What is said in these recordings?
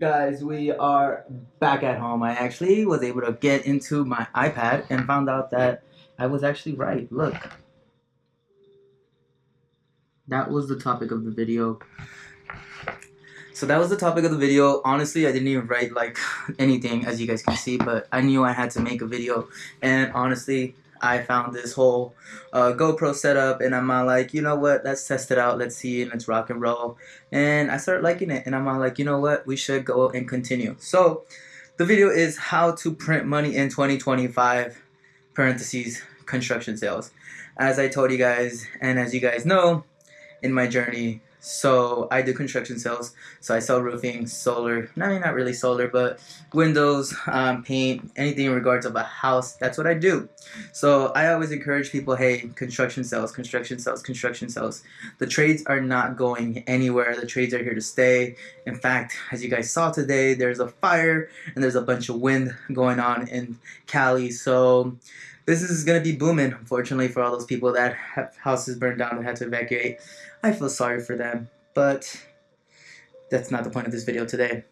Guys, we are back at home. I actually was able to get into my iPad and found out that I was actually right. Look, that was the topic of the video. So that was the topic of the video. Honestly, I didn't even write like anything, as you guys can see, but I knew I had to make a video. And honestly, I found this whole GoPro setup, and I'm like, you know what? Let's test it out. Let's see, and let's rock and roll. And I started liking it, and I'm like, you know what? We should go and continue. So the video is how to print money in 2025, parentheses, construction sales. As I told you guys, and as you guys know, in my journey. So I do construction sales. So I sell roofing, solar, I mean not really solar, but windows, paint, anything in regards of a house. That's what I do. So I always encourage people, hey, construction sales, construction sales, construction sales. The trades are not going anywhere. The trades are here to stay. In fact, as you guys saw today, there's a fire and there's a bunch of wind going on in Cali. So business is going to be booming, unfortunately, for all those people that have houses burned down and had to evacuate. I feel sorry for them, but that's not the point of this video today.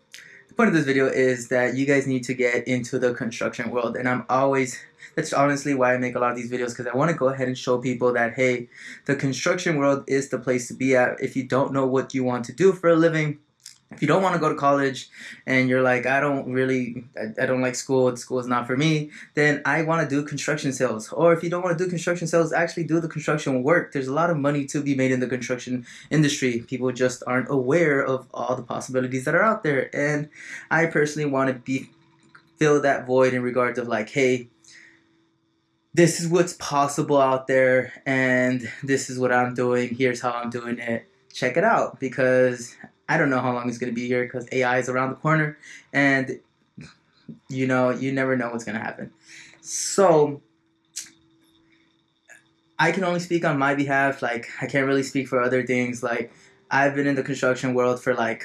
The point of this video is that you guys need to get into the construction world, and that's honestly why I make a lot of these videos, because I want to go ahead and show people that, hey, the construction world is the place to be at. If you don't know what you want to do for a living, if you don't want to go to college and you're like, I don't like school is not for me, then I want to do construction sales. Or if you don't want to do construction sales, actually do the construction work. There's a lot of money to be made in the construction industry. People just aren't aware of all the possibilities that are out there. And I personally want to fill that void in regards of like, hey, this is what's possible out there, and this is what I'm doing. Here's how I'm doing it. Check it out, because I don't know how long it's going to be here, because AI is around the corner, and you never know what's going to happen. So I can only speak on my behalf. Like, I can't really speak for other things. Like, I've been in the construction world for like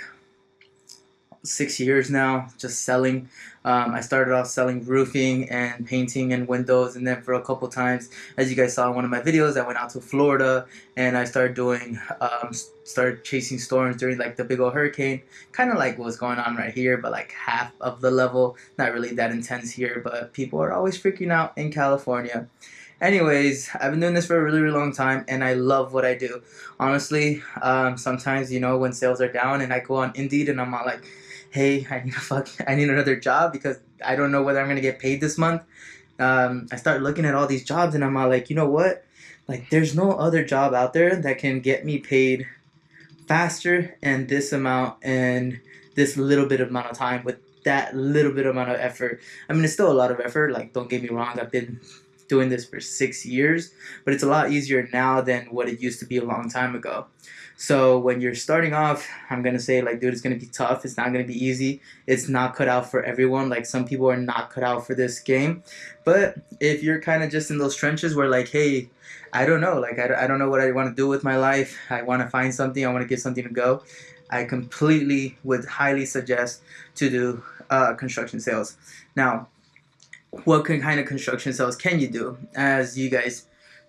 6 years now, just selling. I started off selling roofing and painting and windows, and then for a couple times, as you guys saw in one of my videos, I went out to Florida and I started chasing storms during like the big old hurricane, kind of like what's going on right here, but like half of the level. Not really that intense here, but people are always freaking out in California. Anyways, I've been doing this for a really, really long time, and I love what I do. Honestly, sometimes, when sales are down and I go on Indeed and I'm all like, hey, I need another job because I don't know whether I'm going to get paid this month. I start looking at all these jobs and I'm all like, you know what? Like, there's no other job out there that can get me paid faster and this amount and this little bit amount of time with that little bit amount of effort. I mean, it's still a lot of effort. Like, don't get me wrong. I've been doing this for 6 years, but it's a lot easier now than what it used to be a long time ago. So when you're starting off, I'm going to say, like, dude, it's going to be tough. It's not going to be easy. It's not cut out for everyone. Like, some people are not cut out for this game. But if you're kind of just in those trenches where, like, hey, I don't know. Like, I don't know what I want to do with my life. I want to find something. I want to give something a go. I completely would highly suggest to do construction sales. Now, what kind of construction sales can you do? As you guys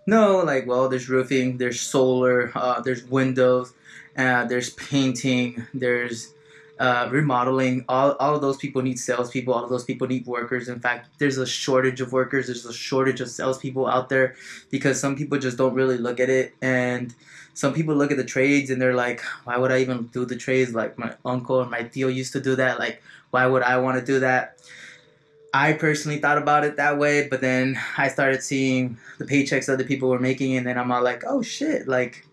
know, like, well, there's roofing, there's solar, there's windows, there's painting, there's remodeling. All of those people need salespeople. All of those people need workers. In fact, there's a shortage of workers. There's a shortage of salespeople out there because some people just don't really look at it. And some people look at the trades and they're like, why would I even do the trades? Like, my uncle and my tío used to do that. Like, why would I want to do that? I personally thought about it that way, but then I started seeing the paychecks other people were making, and then I'm all like, oh shit, like,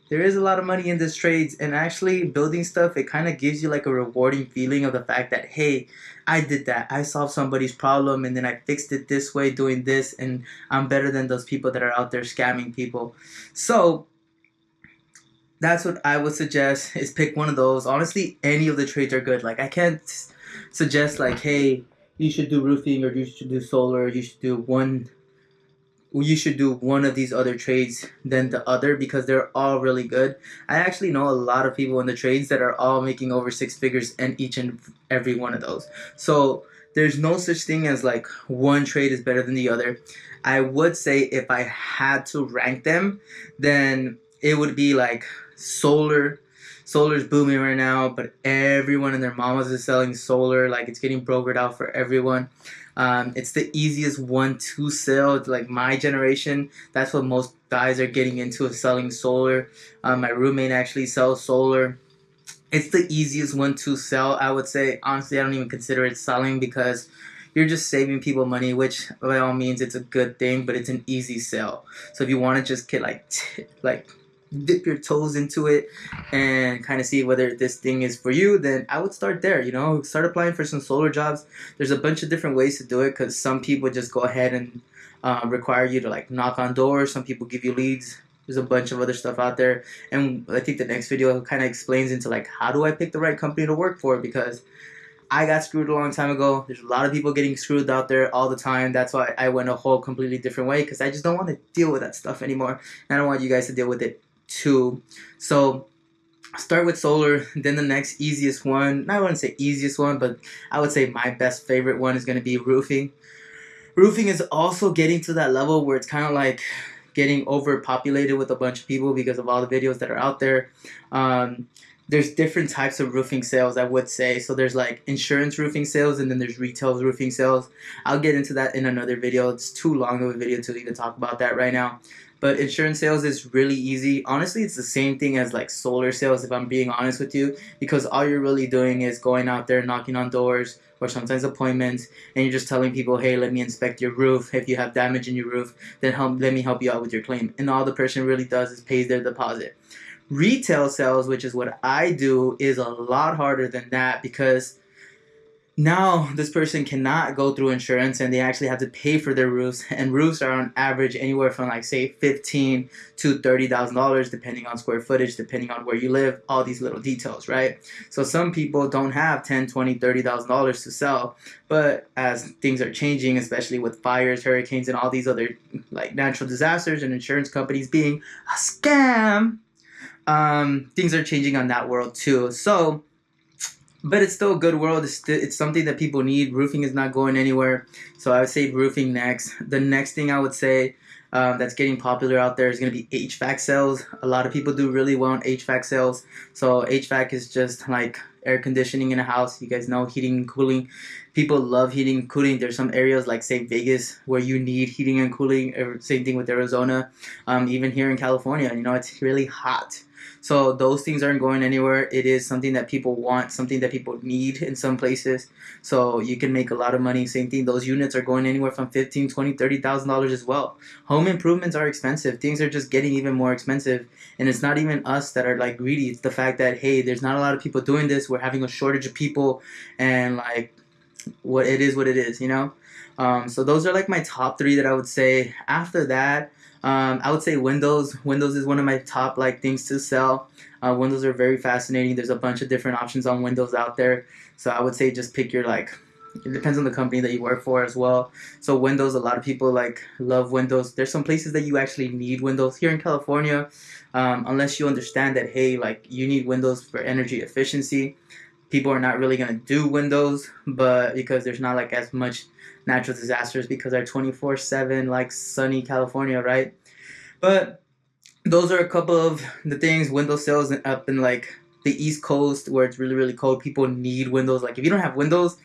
there is a lot of money in this trades. And actually building stuff, it kind of gives you like a rewarding feeling of the fact that, hey, I did that. I solved somebody's problem, and then I fixed it this way doing this, and I'm better than those people that are out there scamming people. So that's what I would suggest, is pick one of those. Honestly, any of the trades are good. Like, I can't suggest like, hey, you should do roofing or you should do solar. You should do one of these other trades than the other, because they're all really good. I actually know a lot of people in the trades that are all making over 6 figures in each and every one of those. So there's no such thing as like one trade is better than the other. I would say if I had to rank them, then it would be like solar. solar's booming right now, but everyone and their mamas is selling solar. Like, it's getting brokered out for everyone. It's the easiest one to sell. Like, my generation, that's what most guys are getting into, is selling solar. My roommate actually sells solar. It's the easiest one to sell, I would say. Honestly, I don't even consider it selling, because you're just saving people money, which by all means it's a good thing, but it's an easy sell. So if you want to just get like dip your toes into it and kind of see whether this thing is for you, then I would start there. Start applying for some solar jobs. There's a bunch of different ways to do it, because some people just go ahead and require you to like knock on doors. Some people give you leads. There's a bunch of other stuff out there, and I think the next video kind of explains into like, how do I pick the right company to work for, because I got screwed a long time ago. There's a lot of people getting screwed out there all the time. That's why I went a whole completely different way, because I just don't want to deal with that stuff anymore. And I don't want you guys to deal with it too. So start with solar. Then the next easiest one, I wouldn't say easiest one, but I would say my best favorite one is going to be roofing. Roofing is also getting to that level where it's kind of like getting overpopulated with a bunch of people because of all the videos that are out there. There's different types of roofing sales, I would say. So there's like insurance roofing sales, and then there's retail roofing sales. I'll get into that in another video. It's too long of a video to even talk about that right now. But insurance sales is really easy. Honestly, it's the same thing as like solar sales, if I'm being honest with you, because all you're really doing is going out there, knocking on doors, or sometimes appointments, and you're just telling people, hey, let me inspect your roof. If you have damage in your roof, then let me help you out with your claim. And all the person really does is pays their deposit. Retail sales, which is what I do, is a lot harder than that, because now this person cannot go through insurance, and they actually have to pay for their roofs. And roofs are on average anywhere from like say $15,000 to $30,000, depending on square footage, depending on where you live, all these little details, right? So some people don't have $10,000, $20,000, $30,000 to sell. But as things are changing, especially with fires, hurricanes, and all these other like natural disasters, and insurance companies being a scam, things are changing on that world too. So, but it's still a good world. It's something that people need. Roofing is not going anywhere. So I would say roofing next. The next thing I would say that's getting popular out there is going to be HVAC sales. A lot of people do really well on HVAC sales. So HVAC is just like air conditioning in a house. You guys know heating and cooling. People love heating and cooling. There's some areas like say Vegas where you need heating and cooling. Same thing with Arizona. Even here in California, it's really hot. So those things aren't going anywhere. It is something that people want, something that people need in some places. So you can make a lot of money. Same thing, those units are going anywhere from $15,000, $20,000, $30,000 as well. Home improvements are expensive. Things are just getting even more expensive. And it's not even us that are like greedy. It's the fact that, hey, there's not a lot of people doing this. We're having a shortage of people, and like what it is, So those are like my top three that I would say. After that, I would say Windows. Windows is one of my top like things to sell. Windows are very fascinating. There's a bunch of different options on Windows out there. So I would say just pick your it depends on the company that you work for as well. So Windows, a lot of people like love Windows. There's some places that you actually need Windows. Here in California, unless you understand that, hey, like you need Windows for energy efficiency, people are not really going to do Windows, but because there's not like as much natural disasters, because our 24/7 like sunny California, right? But those are a couple of the things. Windows sales up in like the East Coast where it's really, really cold. People need Windows. Like if you don't have Windows,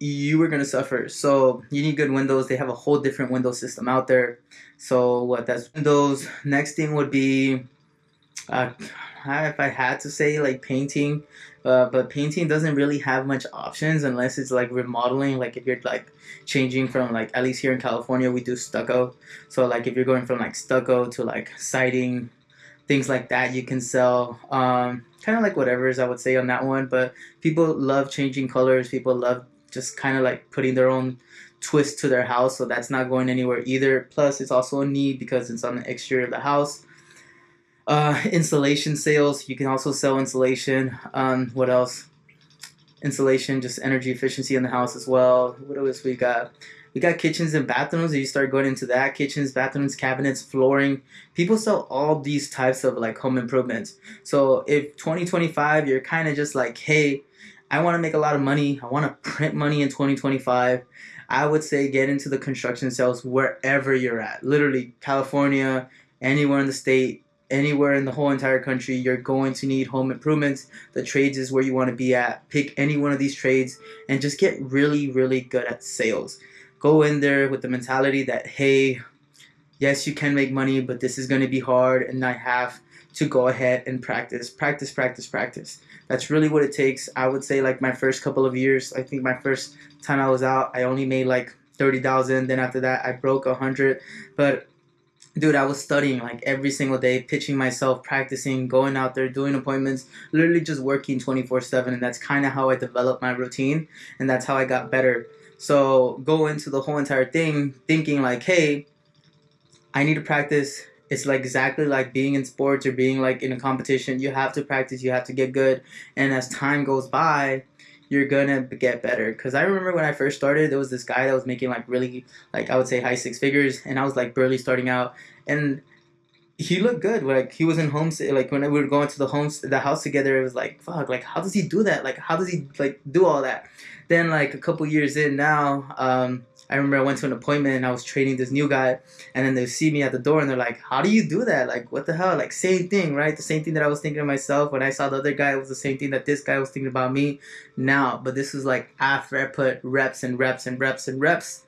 you are going to suffer. So you need good Windows. They have a whole different Windows system out there. So that's Windows. Next thing would be if I had to say like painting, but painting doesn't really have much options unless it's like remodeling. Like if you're like changing from like, at least here in California we do stucco, so like if you're going from like stucco to like siding, things like that, you can sell. Kind of like whatever's, I would say, on that one. But people love changing colors. People love just kind of like putting their own twist to their house, so that's not going anywhere either. Plus it's also a need because it's on the exterior of the house. Insulation sales, you can also sell insulation. What else? Insulation, just energy efficiency in the house as well. What else we got? We got kitchens and bathrooms. You start going into that. Kitchens, bathrooms, cabinets, flooring. People sell all these types of like home improvements. So if 2025, you're kind of just like, hey, I want to make a lot of money. I want to print money in 2025. I would say get into the construction sales wherever you're at. Literally, California, anywhere in the state. anywhere in the whole entire country, you're going to need home improvements. The trades is where you want to be at. Pick any one of these trades and just get really, really good at sales. Go in there with the mentality that, hey, yes, you can make money, but this is going to be hard, and I have to go ahead and practice, practice, practice, practice. That's really what it takes. I would say like my first couple of years, I think my first time I was out, I only made like 30,000. Then after that, I broke 100. But dude, I was studying like every single day, pitching myself, practicing, going out there, doing appointments, literally just working 24/7. And that's kind of how I developed my routine, and that's how I got better. So go into the whole entire thing thinking like, hey, I need to practice. It's like exactly like being in sports or being like in a competition. You have to practice, you have to get good. And as time goes by, you're gonna get better. Because I remember when I first started, there was this guy that was making like really, like I would say high six figures, and I was like barely starting out. And he looked good. Like he was in homes. Like when we were going to the house together, it was like, fuck. Like how does he do that? Like how does he like do all that? Then like a couple years in now, I remember I went to an appointment and I was training this new guy, and then they see me at the door and they're like, "How do you do that? Like what the hell? Like same thing, right? The same thing that I was thinking of myself when I saw the other guy. It was the same thing that this guy was thinking about me now. But this was like after I put reps and reps and reps and reps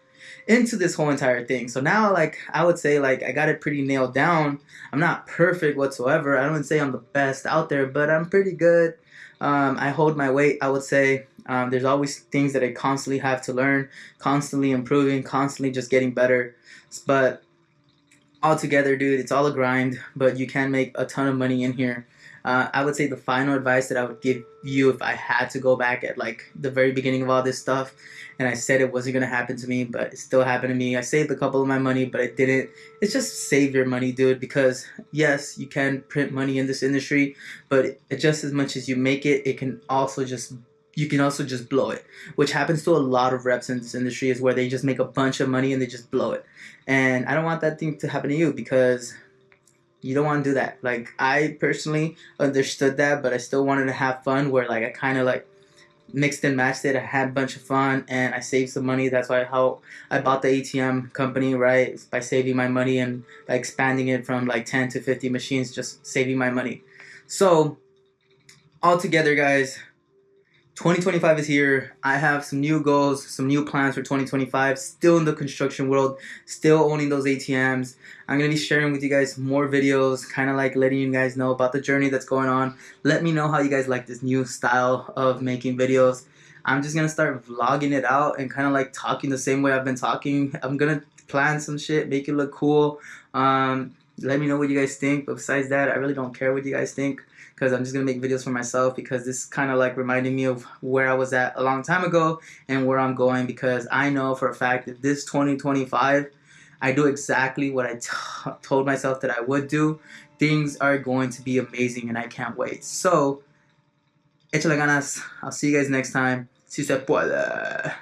into this whole entire thing. So now, like, I would say, like, I got it pretty nailed down. I'm not perfect whatsoever. I don't say I'm the best out there, but I'm pretty good. I hold my weight, I would say. There's always things that I constantly have to learn, constantly improving, constantly just getting better. But altogether, dude, it's all a grind, but you can make a ton of money in here. I would say the final advice that I would give you if I had to go back at like the very beginning of all this stuff, and I said it wasn't going to happen to me, but it still happened to me. I saved a couple of my money, but I didn't. It's just save your money, dude, because yes, you can print money in this industry, but just as much as you make it, you can also just blow it, which happens to a lot of reps in this industry, is where they just make a bunch of money and they just blow it. And I don't want that thing to happen to you, because you don't want to do that. Like, I personally understood that, but I still wanted to have fun, where like I kind of like mixed and matched it. I had a bunch of fun and I saved some money. That's why how I bought the ATM company, right? By saving my money and by expanding it from like 10 to 50 machines, just saving my money. So altogether, guys, 2025 is here. I have some new goals, some new plans for 2025. Still in the construction world, still owning those ATMs. I'm going to be sharing with you guys more videos, kind of like letting you guys know about the journey that's going on. Let me know how you guys like this new style of making videos. I'm just going to start vlogging it out and kind of like talking the same way I've been talking. I'm going to plan some shit, make it look cool. Let me know what you guys think. But besides that, I really don't care what you guys think, because I'm just going to make videos for myself, because this kind of like reminding me of where I was at a long time ago and where I'm going, because I know for a fact that this 2025, I do exactly what I told myself that I would do. Things are going to be amazing and I can't wait. So, échale ganas. I'll see you guys next time. Si se puede.